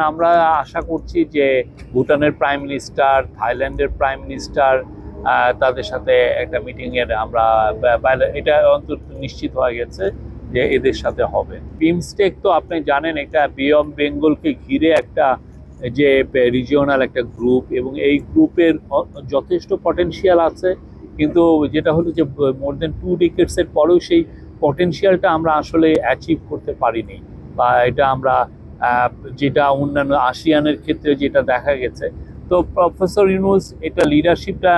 আমরা আশা করছি যে ভুটানের প্রাইম মিনিস্টার, থাইল্যান্ডের প্রাইম মিনিস্টার, তাদের সাথে একটা মিটিংয়ের আমরা এটা অন্তত নিশ্চিত হয়ে গেছে যে এদের সাথে হবে। বিমস্টেক তো আপনি জানেন এটা বে অফ বেঙ্গলকে ঘিরে একটা যে রিজিওনাল একটা গ্রুপ, এবং এই গ্রুপের যথেষ্ট পটেনশিয়াল আছে, কিন্তু যেটা হলো যে মোর দেন 2 ডিকেডসের পরেও সেই পটেনশিয়ালটা আমরা আসলে অ্যাচিভ করতে পারিনি, বা এটা আমরা যেটা অন্যান্য আসিয়ানের ক্ষেত্রে যেটা দেখা গেছে। তো প্রফেসর ইউনূস এটা লিডারশিপটা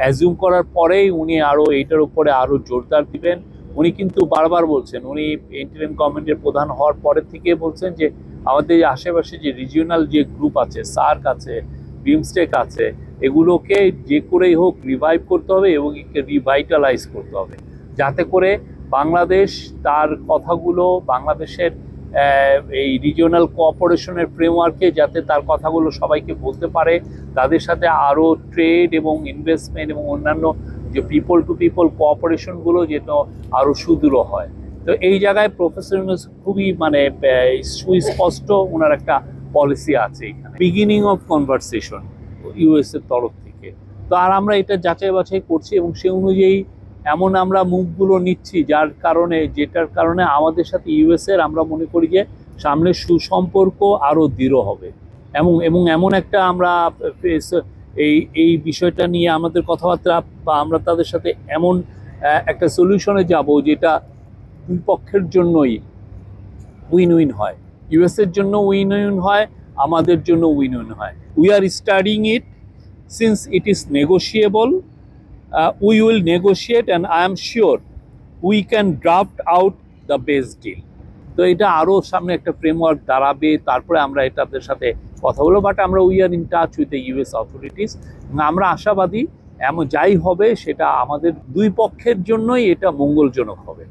অ্যাজিউম করার পরেই উনি আরও এইটার উপরে আরও জোরদার দিবেন। উনি কিন্তু বারবার বলছেন, উনি ইন্টারিম গভর্নমেন্টের প্রধান হওয়ার পরের থেকে বলছেন যে আমাদের আশেপাশে যে রিজিওনাল যে গ্রুপ আছে, সার্ক আছে, বিমস্টেক আছে, এগুলোকে যে করেই হোক রিভাইভ করতে হবে এবং রিভাইটালাইজ করতে হবে, যাতে করে বাংলাদেশ তার কথাগুলো বাংলাদেশের এই রিজিওনাল কোঅপারেশনের ফ্রেমওয়ার্কে যাতে তার কথাগুলো সবাইকে বলতে পারে, তাদের সাথে আরও ট্রেড এবং ইনভেস্টমেন্ট এবং অন্যান্য যে পিপল টু পিপল কোঅপারেশনগুলো যেন আরও সুদৃঢ় হয়। তো এই জায়গায় প্রফেসর ইউনূস খুবই সুস্পষ্ট ওনার একটা পলিসি আছে এখানে, বিগিনিং অফ কনভারসেশন ইউএস এর তরফ থেকে। তো আর আমরা এটা যাচাই বাছাই করছি এবং সে অনুযায়ী এমন আমরা মুভগুলো নিচ্ছি যেটার কারণে আমাদের সাথে ইউএস এর আমরা মনে করি যে সামনে সুসম্পর্ক আরও দৃঢ় হবে, এবং এমন একটা আমরা এই বিষয়টা নিয়ে আমাদের কথাবার্তা, বা আমরা তাদের সাথে এমন একটা সলিউশনে যাব যেটা দুই পক্ষের জন্যই উইন উইন হয়, ইউএস এর জন্য উইন উইন হয়, আমাদের জন্য উইন উইন হয়। We are studying it since it is negotiable. We will negotiate and I am sure we can draft out the best deal. তো এটা আরও সামনে একটা ফ্রেমওয়ার্ক দাঁড়াবে, তারপরে আমরা এটাদের সাথে কথা বলবো। বাট আমরা we are in touch with the US authorities. আমরা আশাবাদী এমন যাই হবে সেটা আমাদের দুই পক্ষের জন্যই এটা মঙ্গলজনক হবে।